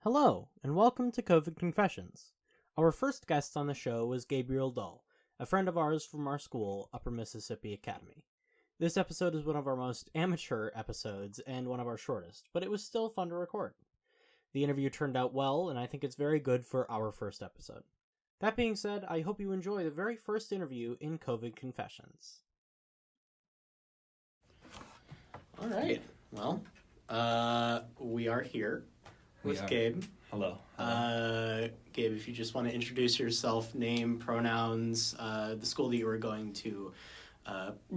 Hello, and welcome to COVID Confessions. Our first guest on the show was Gabriel Dull, a friend of ours from our school, Upper Mississippi Academy. This episode is one of our most amateur episodes and one of our shortest, but it was still fun to record. The interview turned out well, and I think it's very good for our first episode. That being said, I hope you enjoy the very first interview in COVID Confessions. All right. Well, we are here with Gabe. Hello. Gabe, if you just want to introduce yourself, name, pronouns, the school that you were going to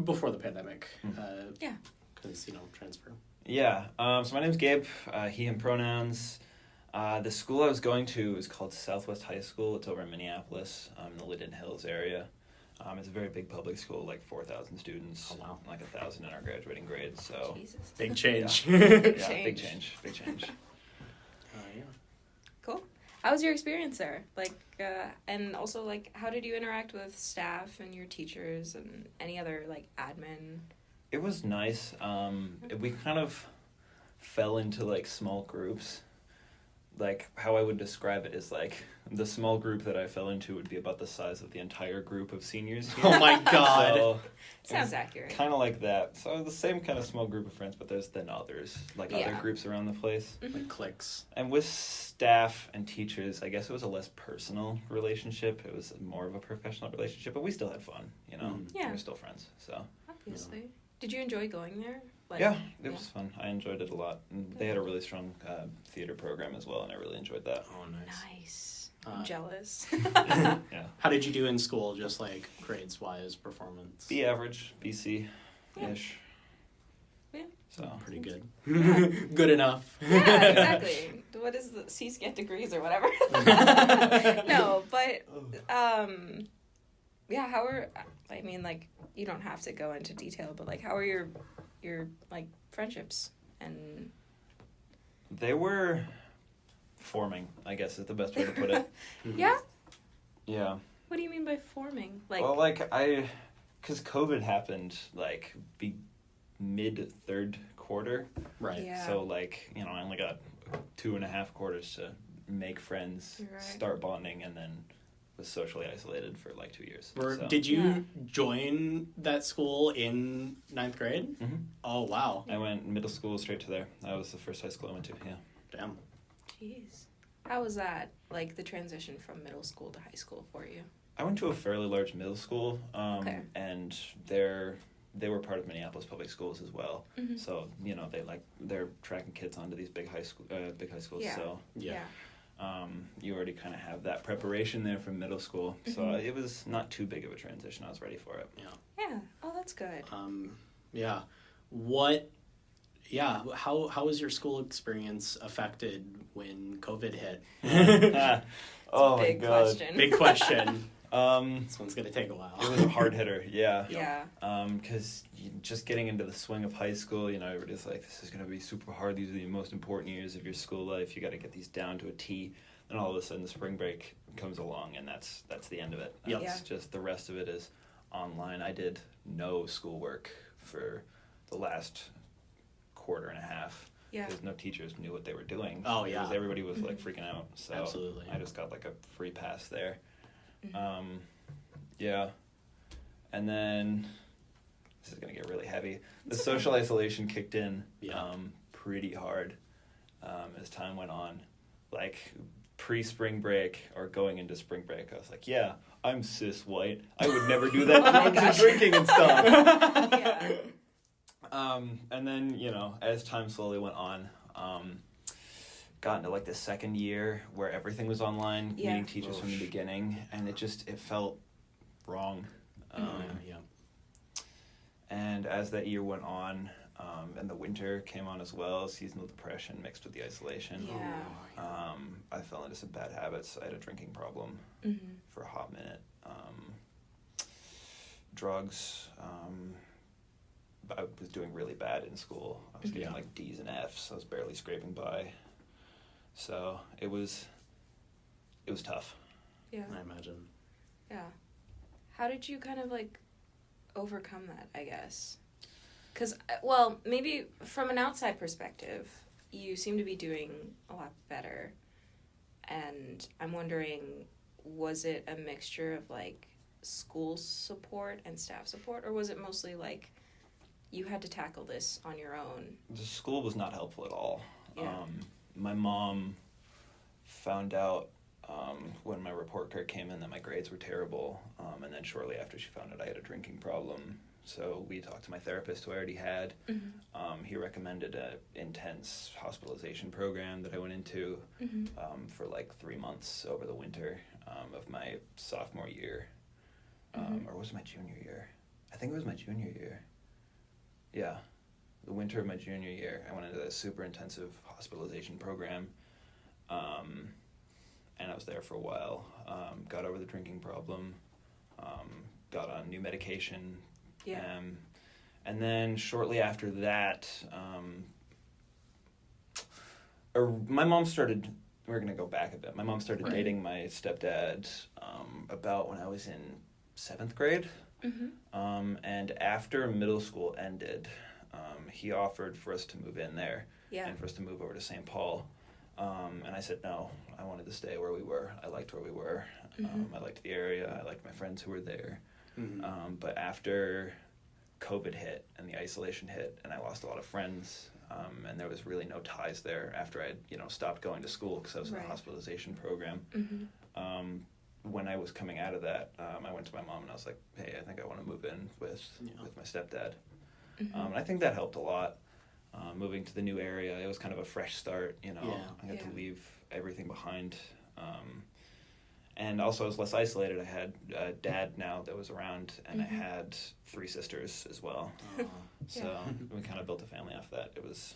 before the pandemic. Because, transfer. Yeah. So my name's Gabe, he, him pronouns. The school I was going to is called Southwest High School. It's over in Minneapolis, in the Linden Hills area. It's a very big public school, like 4,000 students. Oh, wow. Like 1,000 in our graduating grade, so... Jesus. Big change. Yeah, big change. Yeah. Cool. How was your experience there? And also, how did you interact with staff and your teachers and any other, admin? It was nice. We kind of fell into, small groups. How I would describe it is, the small group that I fell into would be about the size of the entire group of seniors here. Oh my god. So Sounds accurate. Kind of like that. So the same kind of small group of friends, but there's then others, other groups around the place. Mm-hmm. Like cliques. And with staff and teachers, I guess it was a less personal relationship. It was more of a professional relationship, but we still had fun, Yeah. We were still friends, so. Obviously. Did you enjoy going there? It was fun. I enjoyed it a lot. And they had a really strong theater program as well, and I really enjoyed that. Oh, nice. Nice. I'm jealous. Yeah. How did you do in school, just grades-wise, performance? B average, BC-ish. Yeah. So. Pretty good. Yeah. Good enough. Yeah, exactly. What is the C-SCAT degrees or whatever? No, but, how are, you don't have to go into detail, but, how are your friendships and... They were forming, I guess is the best way to put it. Yeah? Yeah. What do you mean by forming? Because COVID happened, mid-third quarter. Right. Yeah. So, I only got 2.5 quarters to make friends, Right. start bonding, and then was socially isolated for 2 years. Did you join that school in 9th grade? Mm-hmm. Oh, wow. I went middle school straight to there. That was the first high school I went to, yeah. Damn. Jeez. How was that, the transition from middle school to high school for you? I went to a fairly large middle school, Okay. and they were part of Minneapolis public schools as well. Mm-hmm. So, they're tracking kids onto these big high schools, Yeah. so... Yeah. You already kind of have that preparation there from middle school. So Mm-hmm. it was not too big of a transition. I was ready for it. Yeah. Oh, that's good. Yeah. How was your school experience affected when COVID hit? Oh my Big god. question. Big question. Um, This one's going to take a while. it was a hard hitter, yeah. Yeah. Because just getting into the swing of high school, everybody's like, this is going to be super hard. These are the most important years of your school life. You got to get these down to a T. And all of a sudden, the spring break comes along, and that's the end of it. Yep. It's just the rest of it is online. I did no schoolwork for the last quarter and a half. Yeah. Because no teachers knew what they were doing. Oh, yeah. Because everybody was freaking out. So Absolutely. I just got a free pass there. Mm-hmm. Yeah. And then this is gonna get really heavy. The social isolation kicked in pretty hard as time went on. Pre-spring break or going into spring break, I was like, yeah, I'm cis white. I would never do that when I'm drinking and stuff. Yeah. And then, as time slowly went on, got into the second year where everything was online, meeting teachers from the beginning, and it felt wrong. And as that year went on, and the winter came on as well, seasonal depression mixed with the isolation. Yeah. I fell into some bad habits. I had a drinking problem for a hot minute. Drugs. I was doing really bad in school. I was getting D's and F's. I was barely scraping by. So it was tough. Yeah. I imagine. Yeah. How did you kind of overcome that, I guess? Because, maybe from an outside perspective, you seem to be doing a lot better. And I'm wondering, was it a mixture of like school support and staff support, or was it mostly like you had to tackle this on your own? The school was not helpful at all. Yeah. My mom found out when my report card came in that my grades were terrible, and then shortly after she found out I had a drinking problem. So we talked to my therapist, who I already had. He recommended an intense hospitalization program that I went into for like 3 months over the winter of my sophomore year. Or was it my junior year? I think it was my junior year. Yeah, the winter of my junior year, I went into a super intensive hospitalization program, and I was there for a while. Got over the drinking problem, got on new medication, and then shortly after that, my mom started. We're gonna go back a bit. My mom started dating my stepdad about when I was in 7th grade. And after middle school ended, he offered for us to move in there and for us to move over to St. Paul. And I said no. I wanted to stay where we were. I liked where we were. I liked the area. I liked my friends who were there. But after COVID hit and the isolation hit, and I lost a lot of friends, and there was really no ties there after I had, stopped going to school because I was in a hospitalization program. When I was coming out of that, I went to my mom and I was like, hey, I think I want to move in with my stepdad. And I think that helped a lot. Moving to the new area, it was kind of a fresh start, I had to leave everything behind. And also I was less isolated. I had a dad now that was around, and I had 3 sisters as well. So we kind of built a family off that. It was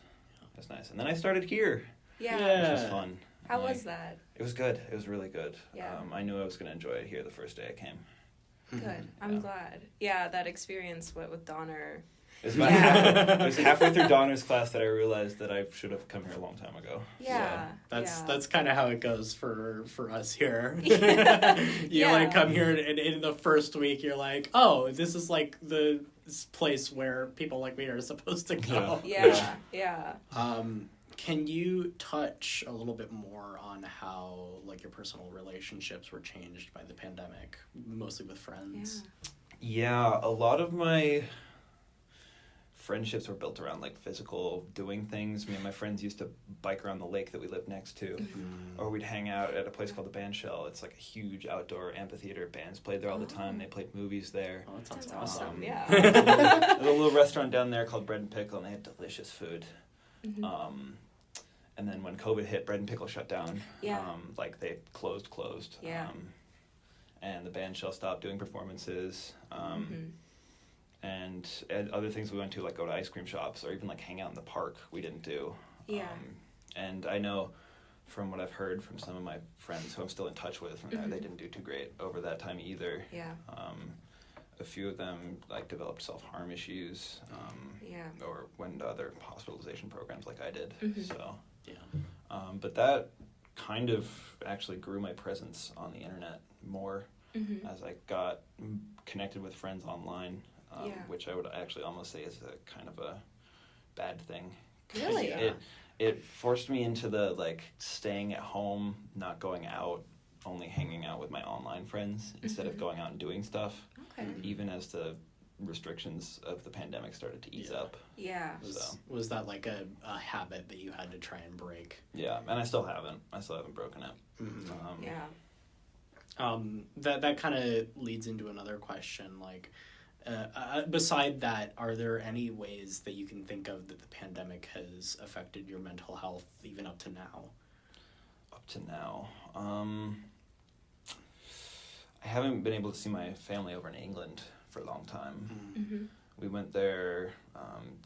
nice. And then I started here, which was fun. How was that? It was good. It was really good. Yeah. I knew I was going to enjoy it here the first day I came. Good. I'm glad. Yeah, that experience with Donner. It was halfway through Donner's class that I realized that I should have come here a long time ago. Yeah. So that's kind of how it goes for us here. You like come here and in the first week you're like, oh, this is like the place where people like me are supposed to go. Yeah. Can you touch a little bit more on how like your personal relationships were changed by the pandemic, mostly with friends? Yeah, a lot of my friendships were built around like physical doing things. Me and my friends used to bike around the lake that we lived next to, or we'd hang out at a place called the Band Shell. It's like a huge outdoor amphitheater. Bands played there all the time. They played movies there. Oh, that sounds awesome. There's a little restaurant down there called Bread and Pickle, and they had delicious food. And then when COVID hit, Bread and Pickle shut down. Like they closed. And the Band Shell stopped doing performances. And other things we went to, like go to ice cream shops or even like hang out in the park, we didn't do. And I know from what I've heard from some of my friends who I'm still in touch with, they didn't do too great over that time either. A few of them like developed self-harm issues, or went into other hospitalization programs like I did. But that kind of actually grew my presence on the internet more as I got connected with friends online. Which I would actually almost say is a kind of a bad thing. Really? It forced me into the like staying at home, not going out, only hanging out with my online friends instead of going out and doing stuff. Even as the restrictions of the pandemic started to ease up. Was that like a habit that you had to try and break? Yeah, and I still haven't broken it. That kind of leads into another question, like beside that, are there any ways that you can think of that the pandemic has affected your mental health even up to now? I haven't been able to see my family over in England for a long time. We went there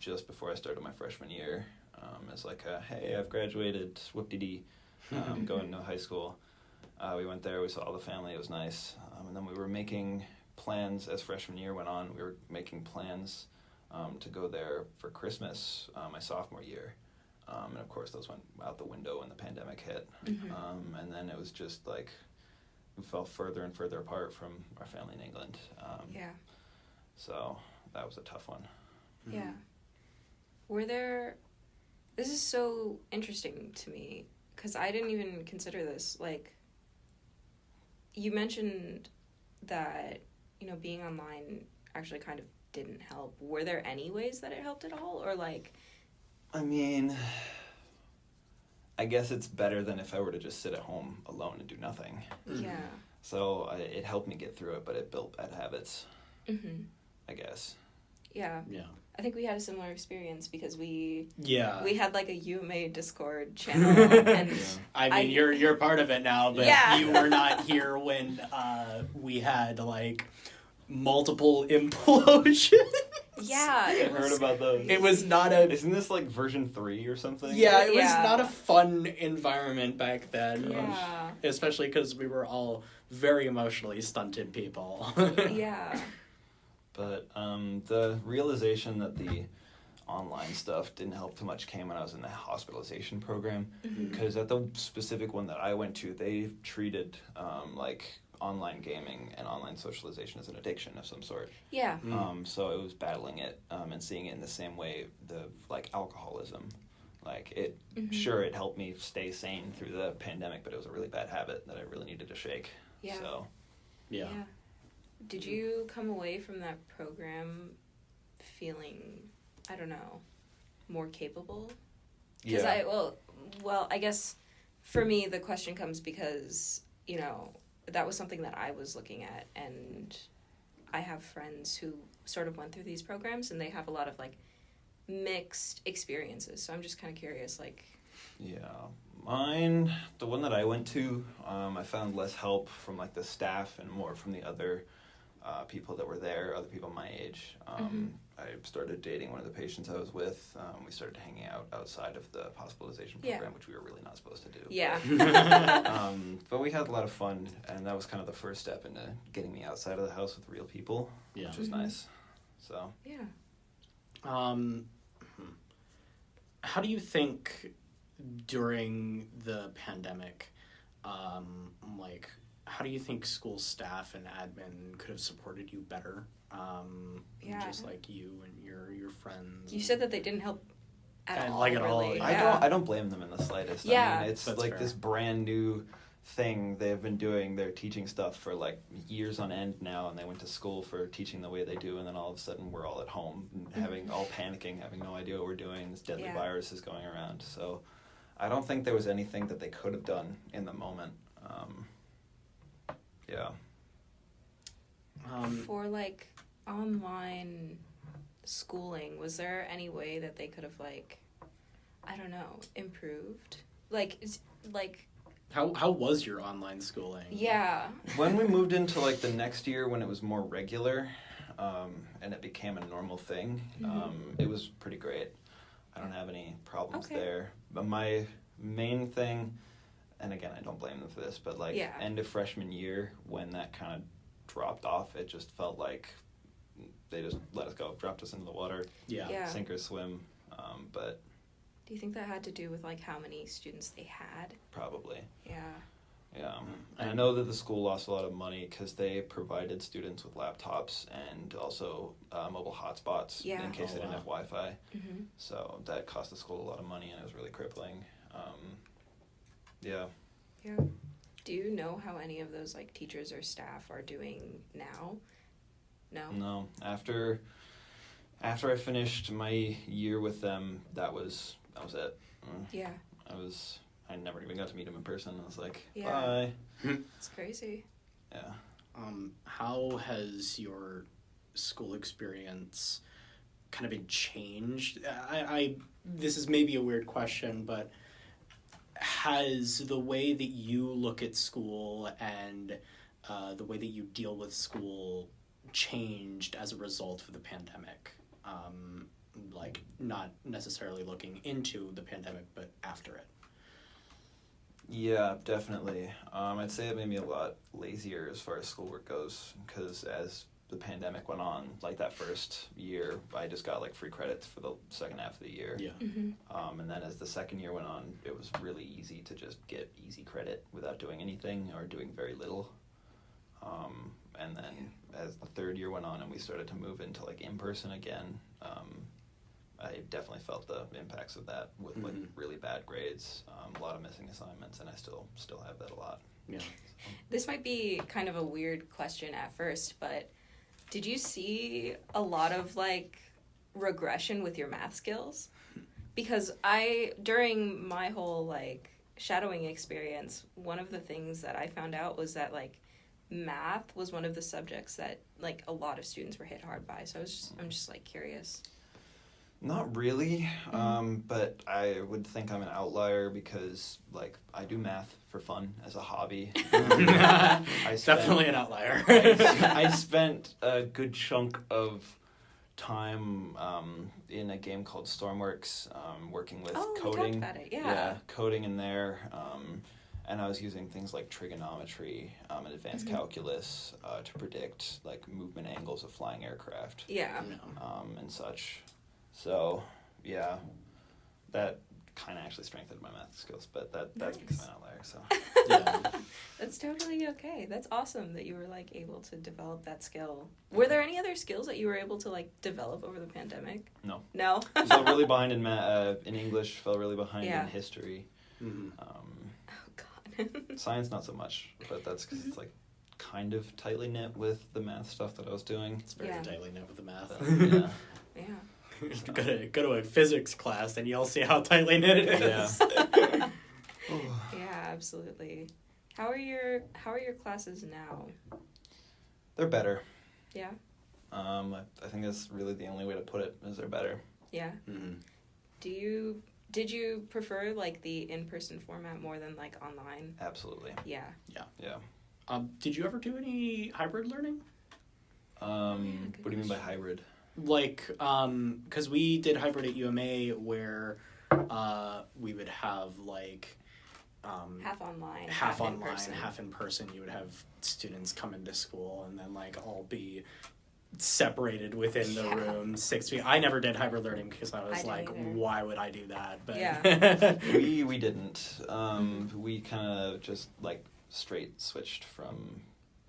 just before I started my freshman year as like hey, I've graduated, whoop-de-dee, going to high school. We went there, we saw all the family, it was nice. And then we were making plans as freshman year went on. We were making plans to go there for Christmas my sophomore year. And of course those went out the window when the pandemic hit. And then it was just like we fell further and further apart from our family in England. So that was a tough one. Were there... This is so interesting to me because I didn't even consider this, like, you mentioned that, you know, being online actually kind of didn't help. Were there any ways that it helped at all, or like? I mean, I guess it's better than if I were to just sit at home alone and do nothing. Yeah. So it helped me get through it, but it built bad habits, I guess. Yeah. Yeah. I think we had a similar experience because we Yeah. had like a UMA Discord channel, and I mean, you're part of it now, but Yeah. you were not here when we had like multiple implosions. yeah, I heard about those. It was not a. Isn't this like version 3 or something? Yeah, it was Yeah. not a fun environment back then. Yeah. Especially because we were all very emotionally stunted people. Yeah. But the realization that the online stuff didn't help too much came when I was in the hospitalization program. Because at the specific one that I went to, they treated like online gaming and online socialization as an addiction of some sort. Yeah. So it was battling it and seeing it in the same way like alcoholism. Like it, sure, it helped me stay sane through the pandemic, but it was a really bad habit that I really needed to shake. Yeah. So, Yeah. Did you come away from that program feeling, I don't know, more capable? Because yeah. I guess for me the question comes because, you know, that was something that I was looking at, and I have friends who sort of went through these programs, and they have a lot of like mixed experiences. So I'm just kind of curious, like. Yeah, mine, the one that I went to, I found less help from like the staff and more from the other people that were there, other people my age. I started dating one of the patients I was with. We started hanging out outside of the hospitalization program, which we were really not supposed to do. Yeah. But we had a lot of fun, and that was kind of the first step into getting me outside of the house with real people, which was nice. So. Yeah. How do you think during the pandemic, like, how do you think school staff and admin could have supported you better? Just like you and your friends. You said that they didn't help at all. Like at all, really. yeah. I don't blame them in the slightest. Yeah. I mean, it's That's like fair. this brand new thing they've been doing. They're teaching stuff for like years on end now, and they went to school for teaching the way they do, and then all of a sudden we're all at home having all panicking, having no idea what we're doing. This deadly virus is going around. So I don't think there was anything that they could have done in the moment. For like online schooling, was there any way that they could have like, I don't know, improved? Like How was your online schooling? Yeah. When we moved into like the next year when it was more regular, and it became a normal thing, it was pretty great. I don't have any problems there. But my main thing, and again, I don't blame them for this, but like end of freshman year when that kind of dropped off, it just felt like they just let us go, dropped us into the water, sink or swim. But do you think that had to do with like how many students they had? Probably. Yeah. And I know that the school lost a lot of money because they provided students with laptops and also mobile hotspots in case they didn't have Wi-Fi. So that cost the school a lot of money, and it was really crippling. Yeah. Do you know how any of those like teachers or staff are doing now? No. After I finished my year with them, that was it. Yeah. I never even got to meet him in person. I was like, bye. It's crazy. Yeah. How has your school experience kind of been changed? This is maybe a weird question, but has the way that you look at school and the way that you deal with school changed as a result of the pandemic? Like, not necessarily looking into the pandemic, but after it. Yeah, definitely. I'd say it made me a lot lazier as far as schoolwork goes, because as the pandemic went on, like that first year, I just got like free credits for the second half of the year. Yeah. And then as the second year went on, it was really easy to just get easy credit without doing anything or doing very little. And then as the third year went on and we started to move into like in-person again, I definitely felt the impacts of that with like really bad grades, a lot of missing assignments, and I still have that a lot. Yeah. This might be kind of a weird question at first, but did you see a lot of like regression with your math skills? Because during my whole like shadowing experience, one of the things that I found out was that like math was one of the subjects that like a lot of students were hit hard by. So I'm just like curious. Not really, but I would think I'm an outlier because, like, I do math for fun as a hobby. Definitely an outlier. I spent a good chunk of time in a game called Stormworks, working with coding. We talked about it, yeah. Coding in there, and I was using things like trigonometry and advanced calculus to predict, like, movement angles of flying aircraft. Yeah. And such. So, yeah, that kind of actually strengthened my math skills, but that's because I'm an outlier, so. Yeah. That's totally okay. That's awesome that you were, like, able to develop that skill. Were there any other skills that you were able to, like, develop over the pandemic? No. No? I fell really behind in English, fell really behind in history. Mm-hmm. Oh, God. Science, not so much, but that's because it's, like, kind of tightly knit with the math stuff that I was doing. It's very tightly knit with the math. Yeah. Yeah. Go to a physics class and you'll see how tightly knit it is. Yeah, absolutely. How are your classes now? They're better. Yeah. I think that's really the only way to put it, is they're better. Yeah. Mm-hmm. Did you prefer like the in-person format more than like online? Absolutely. Yeah. Yeah. Did you ever do any hybrid learning? What do you mean by hybrid? Like, because we did hybrid at UMA where we would have like half online, half in online, person. half in person. You would have students come into school and then like all be separated within the room 6 feet. I never did hybrid learning because I was like, either. why would I do that? But Yeah. We didn't. We kind of just like straight switched from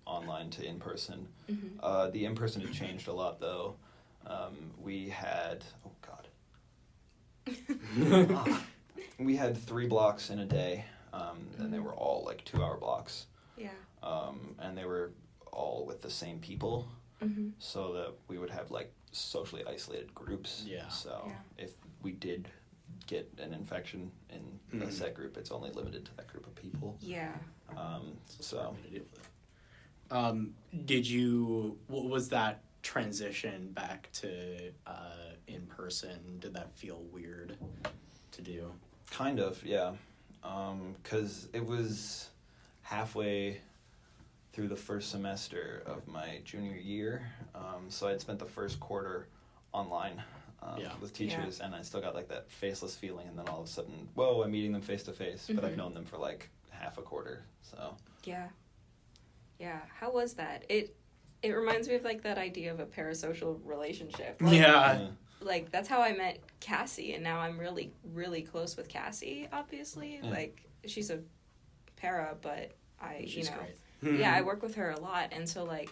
online to in person. Mm-hmm. The in person had changed a lot though. We had we had 3 blocks in a day, and they were all like 2-hour blocks. Yeah. And they were all with the same people, so that we would have like socially isolated groups. Yeah. So if we did get an infection in a set group, it's only limited to that group of people. Yeah. What was that transition back to in person? Did that feel weird to do? Kind of, yeah. 'Cause it was halfway through the first semester of my junior year, so I'd spent the first quarter online with teachers, and I still got like that faceless feeling, and then all of a sudden, whoa, I'm meeting them face to face, but I've known them for like half a quarter, so. Yeah. How was that? It reminds me of like that idea of a parasocial relationship. Like that's how I met Cassie, and now I'm really, really close with Cassie, obviously. Like she's a para, but She's great. Yeah, I work with her a lot, and so like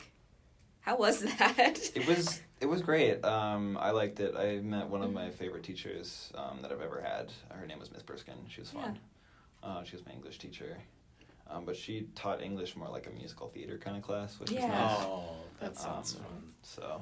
how was that? It was great. I liked it. I met one of my favorite teachers that I've ever had. Her name was Miss Briskin. She was fun. She was my English teacher. But she taught English more like a musical theater kind of class, which was nice. Oh, that sounds fun. So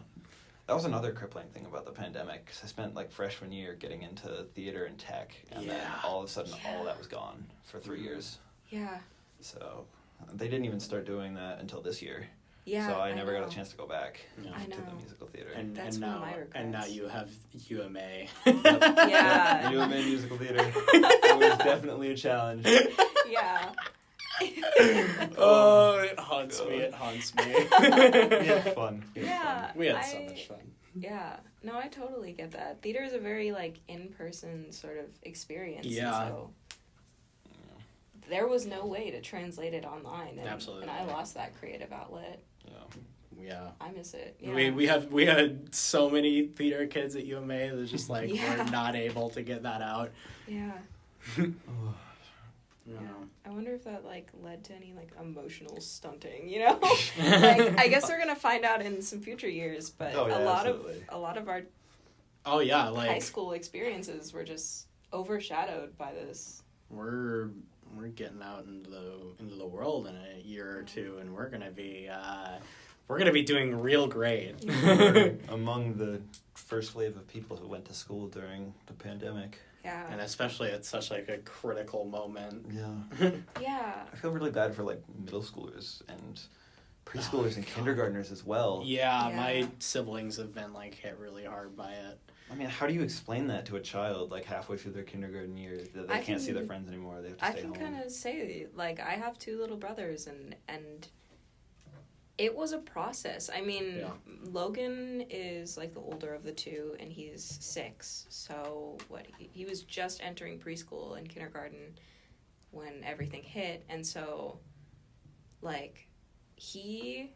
that was another crippling thing about the pandemic, because I spent like freshman year getting into theater and tech, and then all of a sudden all that was gone for 3 years. Yeah. So they didn't even start doing that until this year. Yeah. So I never got a chance to go back I know. to the musical theater. That's one of my regrets. And now you have UMA. Yeah. UMA musical theater. It was definitely a challenge. Yeah. Oh, it haunts me. It haunts me. We had fun. We had so much fun. Yeah. No, I totally get that. Theater is a very, like, in-person sort of experience. Yeah. So there was no way to translate it online. And, Absolutely. And I lost that creative outlet. Yeah. I miss it. Yeah. We had so many theater kids at UMA that just like were not able to get that out. Yeah. Yeah. I wonder if that like led to any like emotional stunting, you know? Like I guess we're gonna find out in some future years, but a lot of our Oh yeah, high like school experiences were just overshadowed by this. we're getting out into the world in a year or two, and we're gonna be doing real great. We're among the first wave of people who went to school during the pandemic. Yeah. And especially at such like a critical moment. Yeah. Yeah. I feel really bad for like middle schoolers and preschoolers and kindergartners as well. Yeah, Yeah. my siblings have been like hit really hard by it. I mean, how do you explain that to a child like halfway through their kindergarten year that they can't see their friends anymore? They have to I stay can home. kind of say, like, I have 2 little brothers, and it was a process. I mean, Yeah. Logan is like the older of the 2, and he's 6. So he was just entering preschool and kindergarten when everything hit, and so like he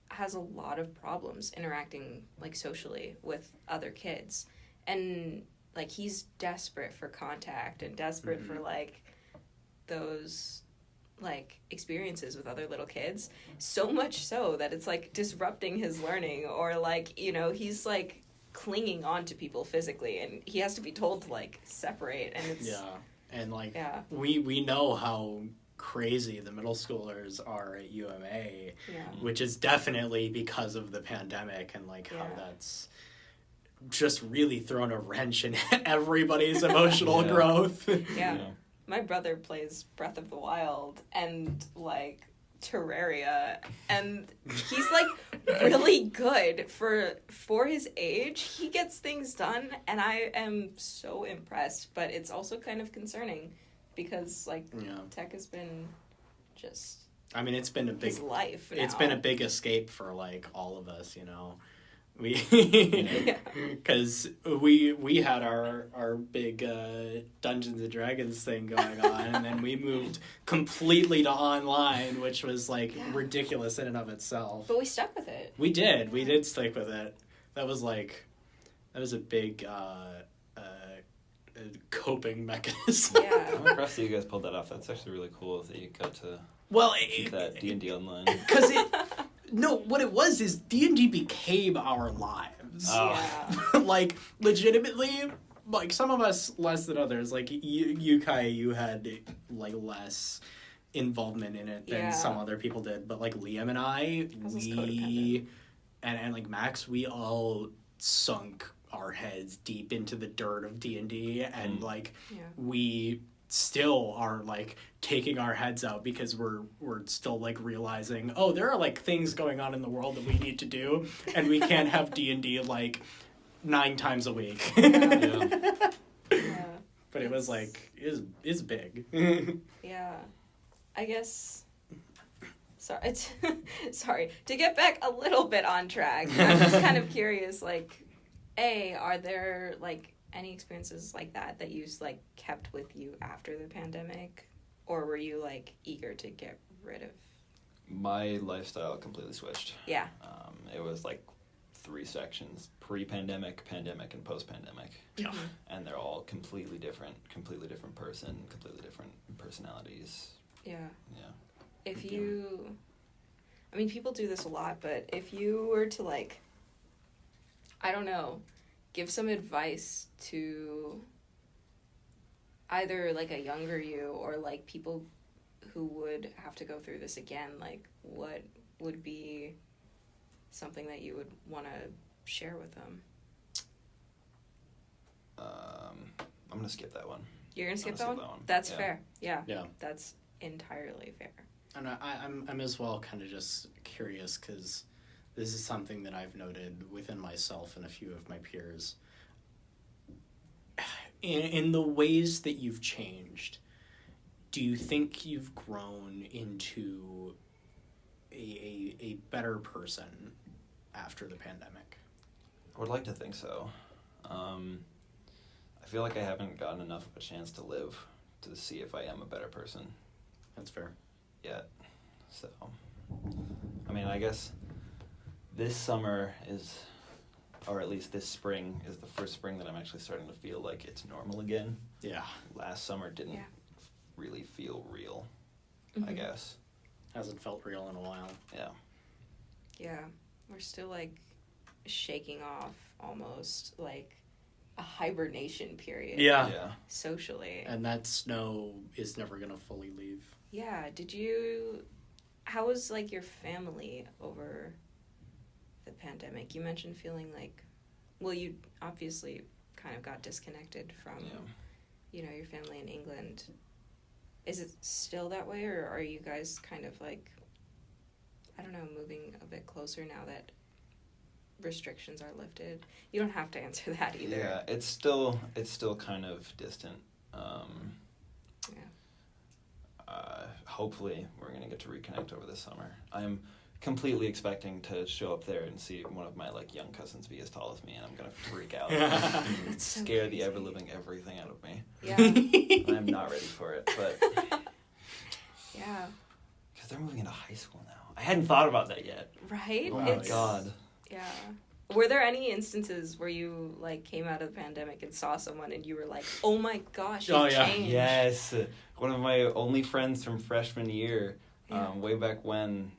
has a lot of problems interacting like socially with other kids, and like he's desperate for contact and desperate for like those like experiences with other little kids, so much so that it's like disrupting his learning, or like, you know, he's like clinging on to people physically, and he has to be told to like separate, and it's And like yeah. we know how crazy the middle schoolers are at UMA, which is definitely because of the pandemic, and like how that's just really thrown a wrench in everybody's emotional growth. Yeah. My brother plays Breath of the Wild and like Terraria, and he's like really good for his age. He gets things done, and I am so impressed, but it's also kind of concerning because like tech has been just, I mean, it's been a big his life now. It's been a big escape for like all of us, you know. We because we had our big Dungeons and Dragons thing going on, and then we moved completely to online, which was like ridiculous in and of itself. But we stuck with it. We did stick with it. That was a big coping mechanism. Yeah. I'm impressed that you guys pulled that off. That's actually really cool that you got to keep that D&D online. Because what it was is D&D became our lives. Yeah. Like, legitimately, like, some of us less than others. Like, you Kai, you had, like, less involvement in it than some other people did. But, like, Liam and I, and like, Max, we all sunk our heads deep into the dirt of D&D, and, like, we still are like taking our heads out because we're still like realizing, oh, there are like things going on in the world that we need to do, and we can't have D&D like 9 times a week. Yeah. But it was like is big. Yeah, I guess. Sorry to get back a little bit on track. I'm just kind of curious, like, are there like any experiences like that you like kept with you after the pandemic, or were you like eager to get rid of? My lifestyle completely switched. Yeah. It was like 3 sections: pre-pandemic, pandemic, and post-pandemic. Yeah. And they're all completely different person, completely different personalities. Yeah. Yeah. If you, I mean, people do this a lot, but if you were to like, I don't know, give some advice to either like a younger you or like people who would have to go through this again, like what would be something that you would want to share with them? I'm gonna skip that one. You're gonna skip that one? That's fair. Yeah. That's entirely fair. And I'm as well kind of just curious, because this is something that I've noted within myself and a few of my peers. In the ways that you've changed, do you think you've grown into a better person after the pandemic? I would like to think so. I feel like I haven't gotten enough of a chance to live to see if I am a better person That's fair. yet. So, I mean, I guess this summer is, or at least this spring, is the first spring that I'm actually starting to feel like it's normal again. Yeah. Last summer didn't really feel real, I Mhm. guess. Hasn't felt real in a while. Yeah. Yeah. We're still like shaking off almost like a hibernation period. Yeah. Socially. And that snow is never gonna fully leave. Yeah. How was, like, your family over the pandemic? You mentioned feeling like, well, you obviously kind of got disconnected from, you know, your family in England. Is it still that way, or are you guys kind of, like, I don't know, moving a bit closer now that restrictions are lifted? You don't have to answer that either. Yeah, it's still kind of distant. Hopefully we're going to get to reconnect over this summer. I'm completely expecting to show up there and see one of my, like, young cousins be as tall as me, and I'm going to freak out. And so scare crazy. the ever-living everything out of me. Yeah. I'm not ready for it, but... Yeah. Because they're moving into high school now. I hadn't thought about that yet. Right? Oh my God. Yeah. Were there any instances where you, like, came out of the pandemic and saw someone and you were like, oh my gosh, you've changed? Yes. One of my only friends from freshman year, way back when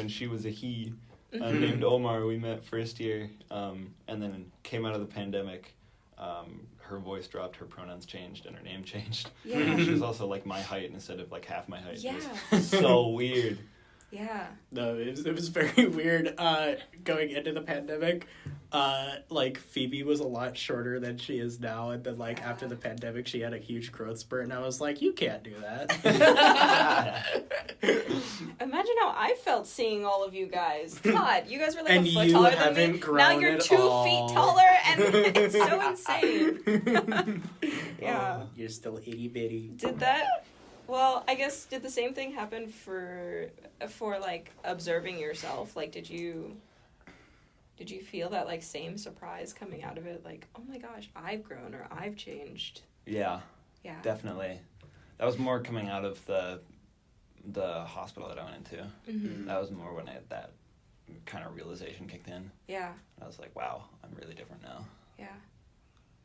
she was a he, named Omar, we met first year, and then came out of the pandemic. Her voice dropped, her pronouns changed, and her name changed. Yeah. She was also, like, my height instead of, like, half my height. Yeah. It was so weird. Yeah. No, it was very weird going into the pandemic. Like, Phoebe was a lot shorter than she is now, and then, like, after the pandemic, she had a huge growth spurt, and I was like, you can't do that. Imagine how I felt seeing all of you guys. God, you guys were like And a foot you taller than haven't me. grown Now you're at 2 all. feet taller, and it's so insane. Yeah. Oh, you're still itty bitty. Well, I guess, did the same thing happen for like, observing yourself? Like, did you feel that, like, same surprise coming out of it? Like, oh my gosh, I've grown, or I've changed. Yeah. Yeah. Definitely. That was more coming out of the hospital that I went into. Mm-hmm. That was more when that kind of realization kicked in. Yeah. I was like, wow, I'm really different now. Yeah.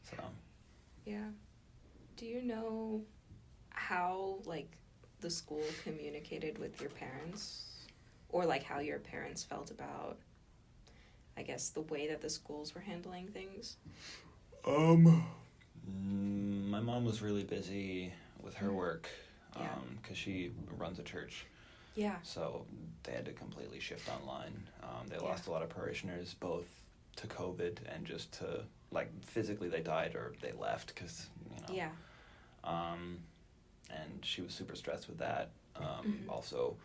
So. Yeah. Do you know how, like, the school communicated with your parents? Or, like, how your parents felt about, I guess, the way that the schools were handling things? My mom was really busy with her work because she runs a church. Yeah. So they had to completely shift online. They lost a lot of parishioners, both to COVID and just to, like, physically they died or they left because, you know. Yeah. And she was super stressed with that. Also,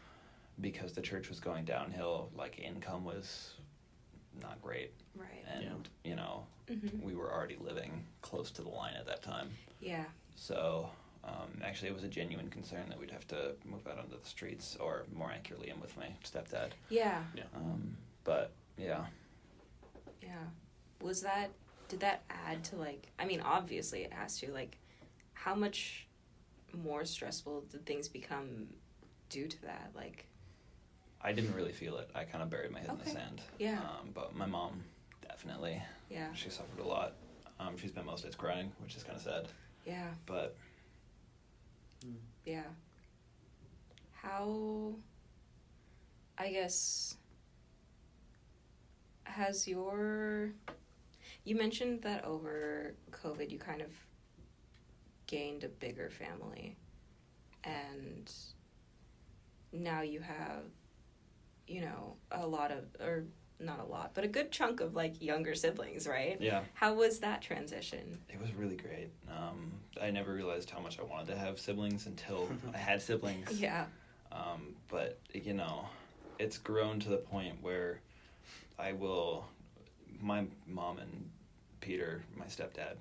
because the church was going downhill, like, income was not great. Right. And, you know, we were already living close to the line at that time. Yeah. So, actually, it was a genuine concern that we'd have to move out onto the streets, or more accurately, I'm with my stepdad. Yeah. But, yeah. Yeah. Did that add to, like, I mean, obviously it has to, like, how much more stressful did things become due to that? Like, I didn't really feel it. I kind of buried my head in the sand. Yeah. But my mom, definitely. Yeah. She suffered a lot. She spent most days crying, which is kind of sad. Yeah. But. Yeah. How, I guess, has you mentioned that over COVID you kind of gained a bigger family, and now you have, you know, a lot of, or not a lot, but a good chunk of, like, younger siblings, right? Yeah. How was that transition? It was really great. I never realized how much I wanted to have siblings until I had siblings. Yeah. But, you know, it's grown to the point where my mom and Peter, my stepdad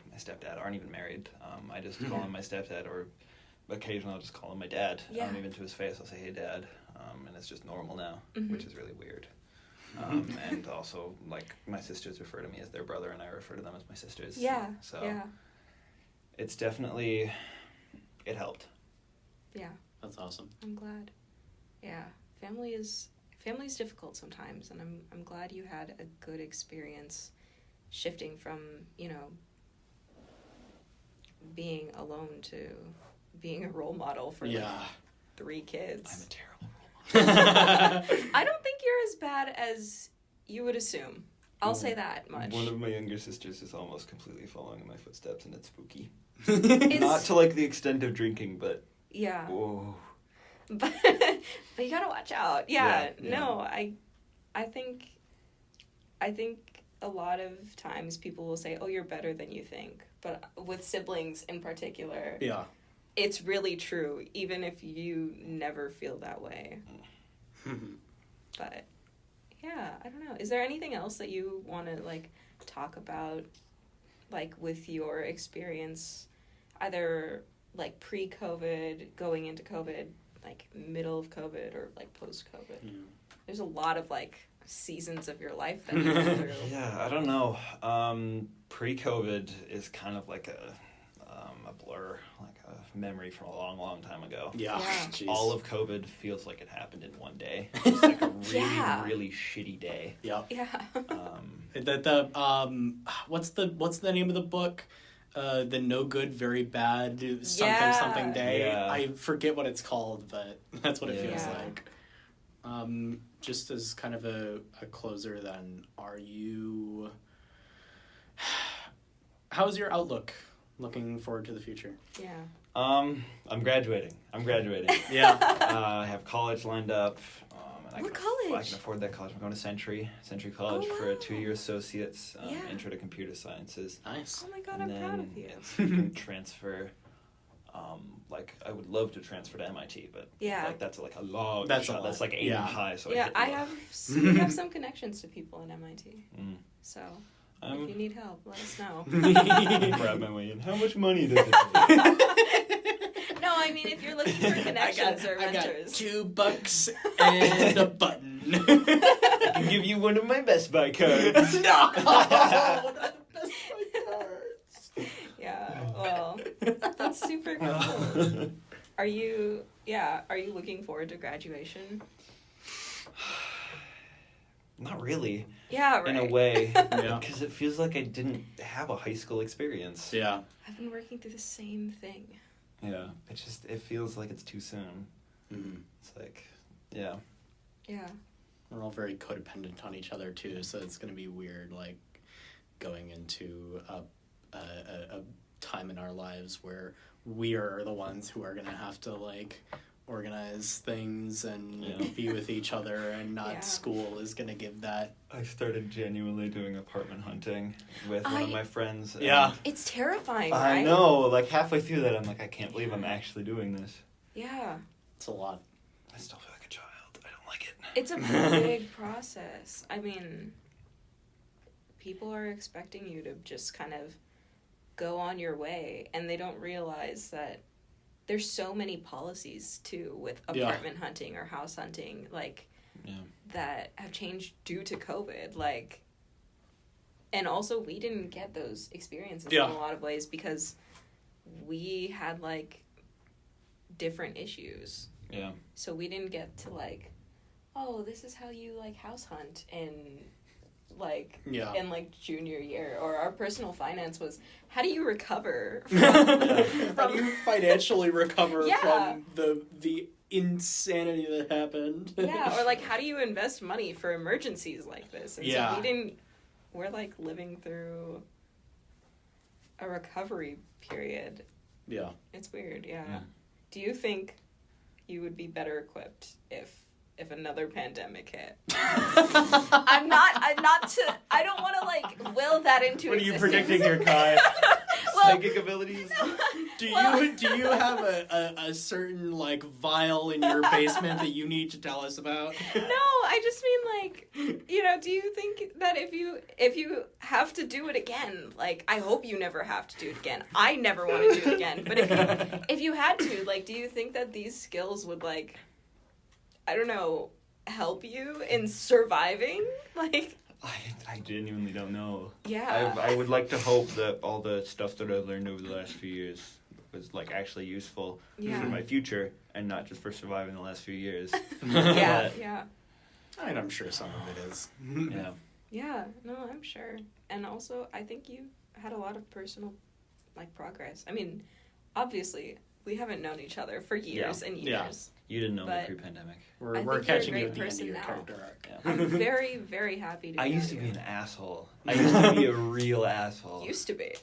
aren't even married. I just call him my stepdad, or occasionally I'll just call him my dad. Yeah. Even to his face, I'll say, hey, Dad. And it's just normal now, which is really weird. And also, like, my sisters refer to me as their brother, and I refer to them as my sisters. Yeah. So Yeah. it's definitely, it helped. Yeah. That's awesome. I'm glad. Yeah. Family's difficult sometimes, and I'm glad you had a good experience shifting from, you know, being alone to being a role model for like 3 kids. I'm a terrible role model. I don't think you're as bad as you would assume. I'll say that much. One of my younger sisters is almost completely following in my footsteps, and it's spooky. It's- Not to like the extent of drinking, but Yeah. whoa. But you gotta watch out. Yeah. No, I think a lot of times people will say, "Oh, you're better than you think," but with siblings in particular, it's really true, even if you never feel that way. But yeah, I don't know. Is there anything else that you want to like talk about, like with your experience, either like pre-COVID, going into COVID, like middle of COVID, or like post-COVID? Yeah. There's a lot of like seasons of your life that you go through. Yeah, I don't know. Pre-COVID is kind of like a blur, like a memory from a long, long time ago. Yeah. Jeez. All of COVID feels like it happened in one day. It's like a really, really shitty day. Yeah. What's the name of the book? The No Good, Very Bad something day. Yeah. I forget what it's called, but that's what it feels Yeah. like. Just as kind of a closer, then, how's your outlook? Looking forward to the future. Yeah. I'm graduating. Yeah. I have college lined up. And What I college? can afford that college. I'm going to Century College for a wow. 2-year associate's, Yeah. Intro to Computer Sciences. Nice. Oh my god, And I'm proud then of you. you can transfer. I would love to transfer to MIT, but Yeah. like that's like a long That's a shot. lot. That's like aiming Yeah. high. So Yeah, I we have some connections to people in MIT. Mm. So if you need help, let us know. Grab my way in. How much money does it take? No, I mean if you're looking for connections or I got mentors. $2 and a button. I can give you one of my Best Buy cards. No! Not the Best Buy cards. Yeah, well, that's super cool. Are you looking forward to graduation? Not really. Yeah, right. In a way. Yeah. Because it feels like I didn't have a high school experience. Yeah. I've been working through the same thing. Yeah. It feels like it's too soon. Mm-hmm. It's like, yeah. Yeah. We're all very codependent on each other too, so it's going to be weird, like going into a time in our lives where we are the ones who are going to have to like organize things and be with each other, and not school is going to give that. I started genuinely doing apartment hunting with one of my friends. Yeah. It's terrifying, I right? know. Like halfway through that, I'm like, I can't believe I'm actually doing this. Yeah. It's a lot. I still feel like a child. I don't like it. It's a big process. I mean, people are expecting you to just kind of go on your way, and they don't realize that there's so many policies too with apartment hunting or house hunting, like that have changed due to COVID. Like, and also we didn't get those experiences in a lot of ways because we had like different issues. Yeah. So we didn't get to like, oh, this is how you like house hunt in junior year, or our personal finance was how do you recover from how do you financially recover from the insanity that happened? or like how do you invest money for emergencies like this? And so we're like living through a recovery period. Yeah. It's weird, yeah. Do you think you would be better equipped if another pandemic hit? I don't want to like will that into What are you existence. predicting here, Kai? Psychic abilities? Do you have a certain like vial in your basement that you need to tell us about? No, I just mean like, do you think that if you have to do it again, like I hope you never have to do it again. I never want to do it again. But if you had to, like, do you think that these skills would like, I don't know, help you in surviving? Like, I genuinely don't know. Yeah. I would like to hope that all the stuff that I've learned over the last few years was like actually useful for my future and not just for surviving the last few years. Yeah. I mean, I'm sure some of it is. Yeah. Yeah, no, I'm sure. And also, I think you had a lot of personal, like, progress. I mean, obviously, we haven't known each other for years and years. You didn't know me But- pre-pandemic. We're you're a catching great you at the end of person your now. character arc. Yeah. I'm very, very happy to I know used to you. be an asshole. I used to be a real asshole. Used to be.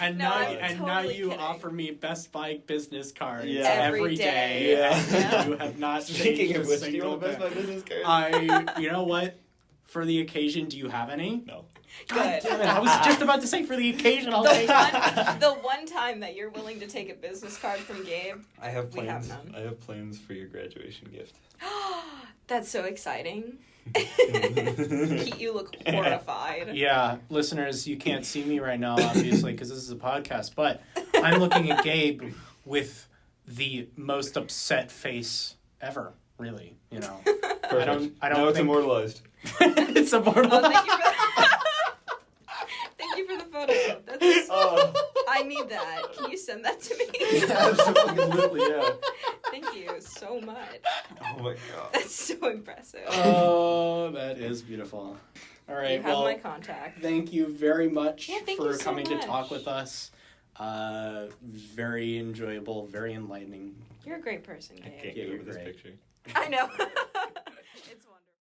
And No, now, I'm and now totally you kidding. offer me Best Buy business cards Yeah. every day. Yeah. You have not Speaking changed of a which, do you single want to best bit. my business card? You know what? For the occasion, do you have any? No. God Good. damn it, I was just about to say for the occasion, I'll The take it. the one time that you're willing to take a business card from Gabe, I have We have plans. none. I have plans for your graduation gift. that's so exciting. You look horrified. Yeah, listeners, you can't see me right now, obviously, because this is a podcast, but I'm looking at Gabe with the most upset face ever, really, you know. Perfect. I don't Now it's think- immortalized. It's immortal. Oh, thank you for thank you for the photo. That's Oh, I need that. Can you send that to me? absolutely, yeah. Thank you so much. Oh my god. That's so impressive. Oh, that is beautiful. All right, you have well, my contact. thank you very much Yeah, thank for you so coming to much. talk with us. Very enjoyable, very enlightening. You're a great person, I can't Gabe. get Yeah, over you're this great. picture. I know.